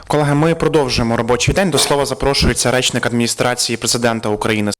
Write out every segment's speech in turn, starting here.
Колеги, ми продовжуємо робочий день. До слова запрошується речник адміністрації президента України.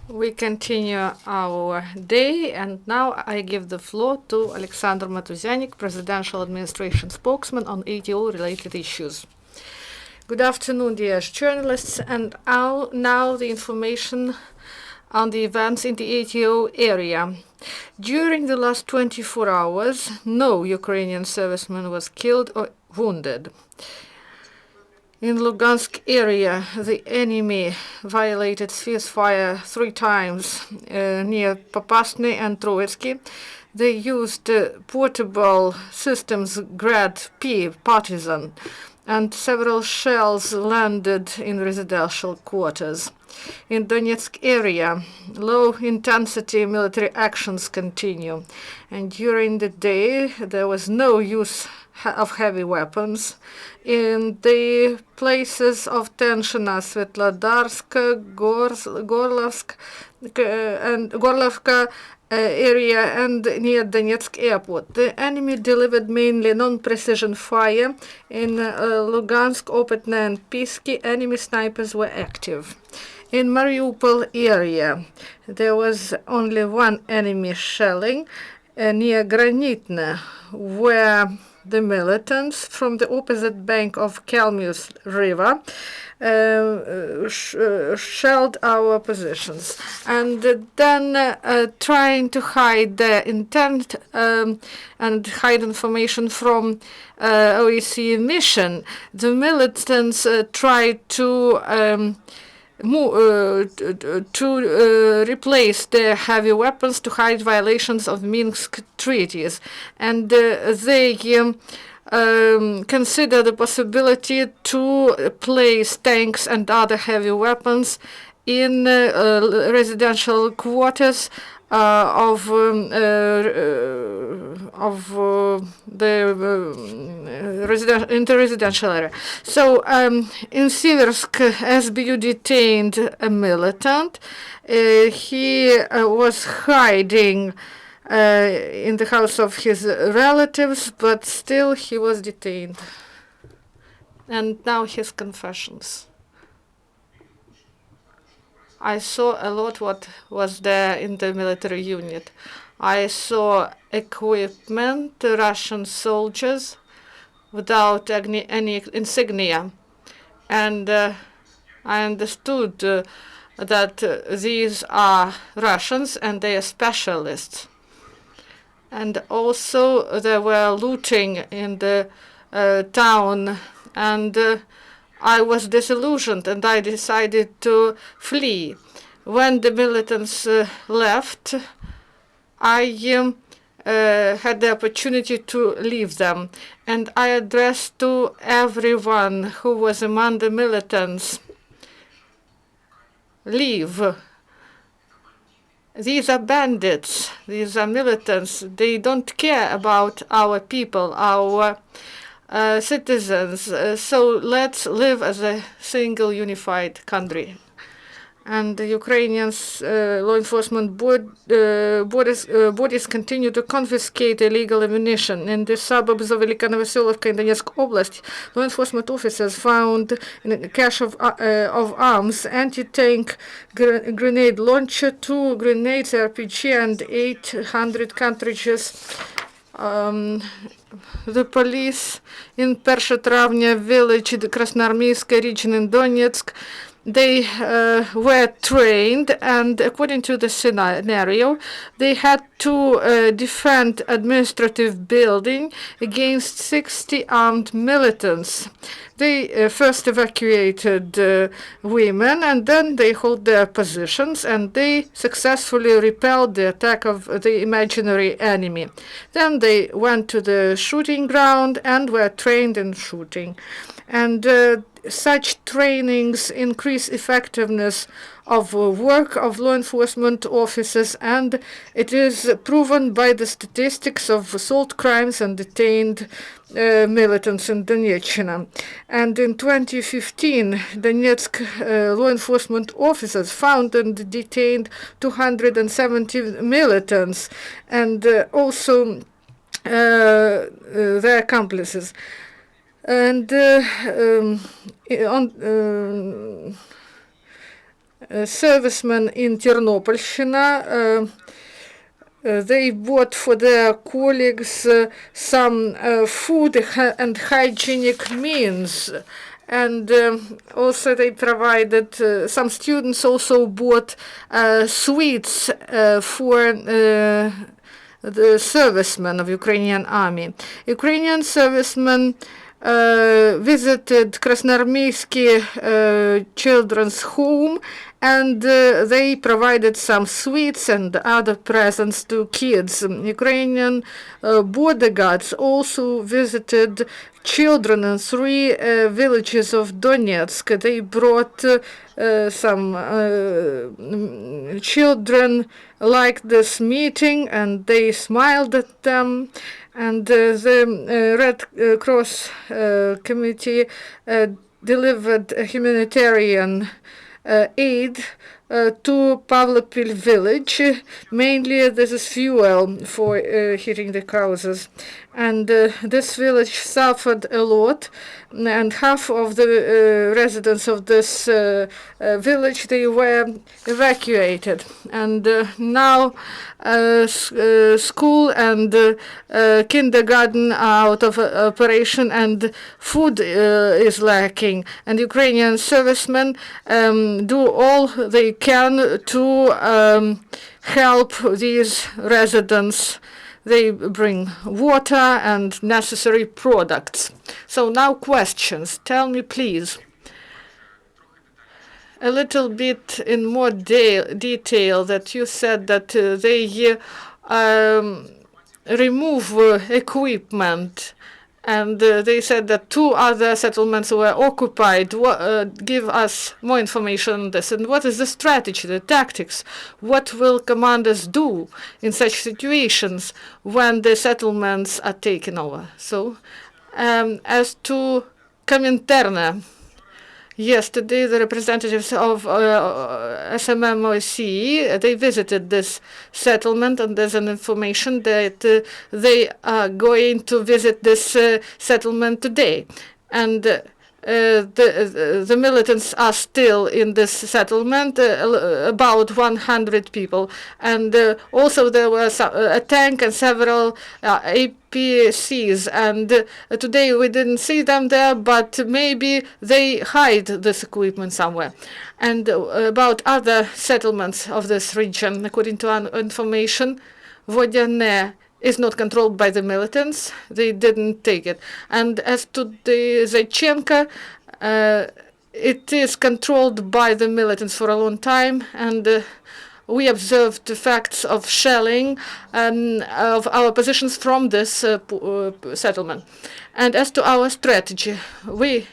We continue our day, and now I give the floor to Oleksandr Motuzyanyk, Presidential Administration Spokesman on ATO-related issues. Good afternoon, dear journalists, and now the information on the events in the ATO area. During the last 24 hours, no Ukrainian serviceman was killed or wounded. In Lugansk area, the enemy violated ceasefire 3 times near Popasny and Troitsky. They used portable systems Grad-P Partisan, and several shells landed in residential quarters. In Donetsk area, low-intensity military actions continue, and during the day there was no use of heavy weapons. In the places of tension are Svetlodarsk, Gorlovka area and near Donetsk airport. The enemy delivered mainly non-precision fire. In Lugansk, Opetna and Pisky, enemy snipers were active. In Mariupol area, there was only one enemy shelling near Granitna, where the militants from the opposite bank of Kalmius River shelled our positions, and then trying to hide their intent and hide information from OSCE mission, the militants tried to replace their heavy weapons to hide violations of Minsk treaties, and they consider the possibility to place tanks and other heavy weapons in residential quarters of the residential area. So in Siversk, SBU detained a militant. He was hiding in the house of his relatives, but still he was detained. And now his confessions. I saw a lot what was there in the military unit. I saw equipment, Russian soldiers without any insignia. And I understood that these are Russians and they are specialists. And also there were looting in the town, and I was disillusioned and I decided to flee. When the militants left, I had the opportunity to leave them, and I addressed to everyone who was among the militants, leave. These are bandits, these are militants, they don't care about our people, our citizens, so let's live as a single unified country. And the Ukrainian law enforcement bodies continue to confiscate illegal ammunition. In the suburbs of Velika Novoselovka in Donetsk Oblast, law enforcement officers found a cache of arms, anti-tank grenade launcher, 2 grenades, RPG, and 800 cartridges. The police in Pershetravnya village, the Krasnoarmeyska region in Donetsk, they were trained, and according to the scenario, they had to defend administrative building against 60 armed militants. They first evacuated women, and then they hold their positions, and they successfully repelled the attack of the imaginary enemy. Then they went to the shooting ground and were trained in shooting. And such trainings increase effectiveness of work of law enforcement officers, and it is proven by the statistics of assault crimes and detained militants in Donetsk. And in 2015, Donetsk law enforcement officers found and detained 270 militants, and also their accomplices. And servicemen in Ternopolщина, they bought for their colleagues some food and hygienic means. And also they provided, some students also bought sweets for the servicemen of Ukrainian army. Ukrainian servicemen visited Krasnoarmeyski children's home, and they provided some sweets and other presents to kids. Ukrainian bodyguards also visited children in 3 villages of Donetsk. They brought some children liked this meeting, and they smiled at them. And the Red Cross Committee delivered a humanitarian aid to Pavlopil village. Mainly this is fuel for heating the houses. And this village suffered a lot, and half of the residents of this village, they were evacuated. And now school and kindergarten are out of operation, and food is lacking. And Ukrainian servicemen do all they can to help these residents. They bring water and necessary products. So now questions. Tell me, please, a little bit in more detail that you said that they remove equipment, and they said that 2 other settlements were occupied. Give us more information on this. And what is the strategy, the tactics? What will commanders do in such situations when the settlements are taken over? So, as to Kominterna, yesterday the representatives of SMMOC, they visited this settlement, and there's an information that they are going to visit this settlement today. And the militants are still in this settlement, about 100 people. And also there was a tank and several APCs, and today we didn't see them there, but maybe they hide this equipment somewhere. And about other settlements of this region, according to our information, Vodyane is not controlled by the militants. They didn't take it. And as to the Zaychenko, it is controlled by the militants for a long time, and we observed the facts of shelling of our positions from this settlement. And as to our strategy, we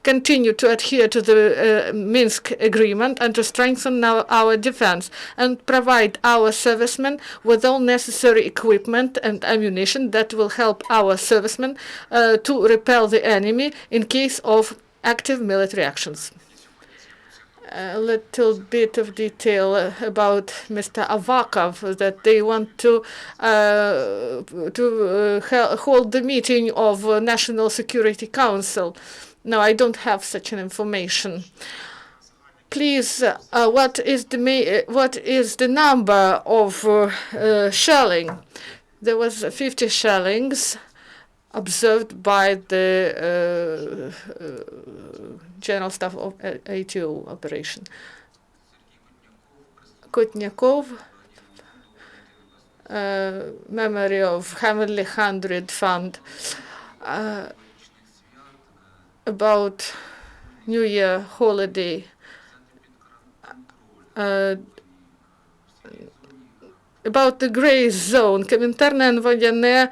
continue to adhere to the Minsk agreement and to strengthen our defense and provide our servicemen with all necessary equipment and ammunition that will help our servicemen to repel the enemy in case of active military actions. A little bit of detail about Mr. Avakov, that they want to hold the meeting of National Security Council. No, I don't have such an information. Please, what is the number of shelling? There was 50 shellings observed by the General Staff of ATO operation. Kotnyakov, memory of Heavenly 100 Fund, about New Year holiday, about the gray zone, Kominterna and Vodyane,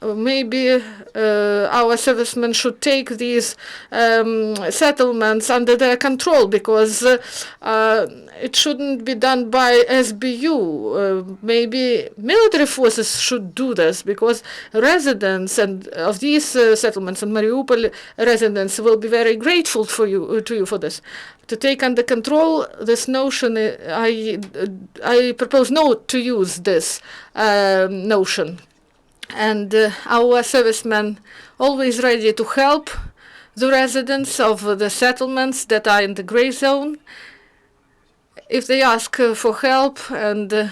maybe our servicemen should take these settlements under their control, because it shouldn't be done by SBU. Maybe military forces should do this, because residents and of these settlements and Mariupol residents will be very grateful to you for this. To take under control this notion, I propose not to use this notion. And our servicemen always ready to help the residents of the settlements that are in the gray zone. If they ask for help, and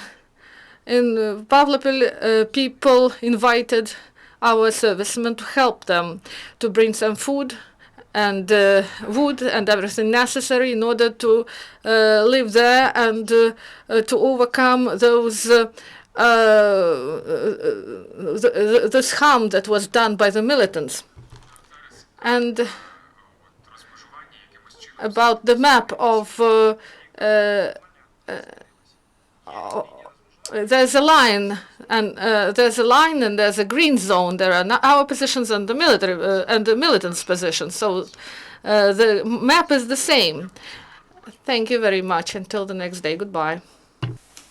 in Pavlopil, people invited our servicemen to help them, to bring some food and wood and everything necessary in order to live there and to overcome those this harm that was done by the militants. And about the map of there's a line, and there's a green zone. There are our positions and the military and the militants' positions. So the map is the same. Thank you very much. Until the next day. Goodbye.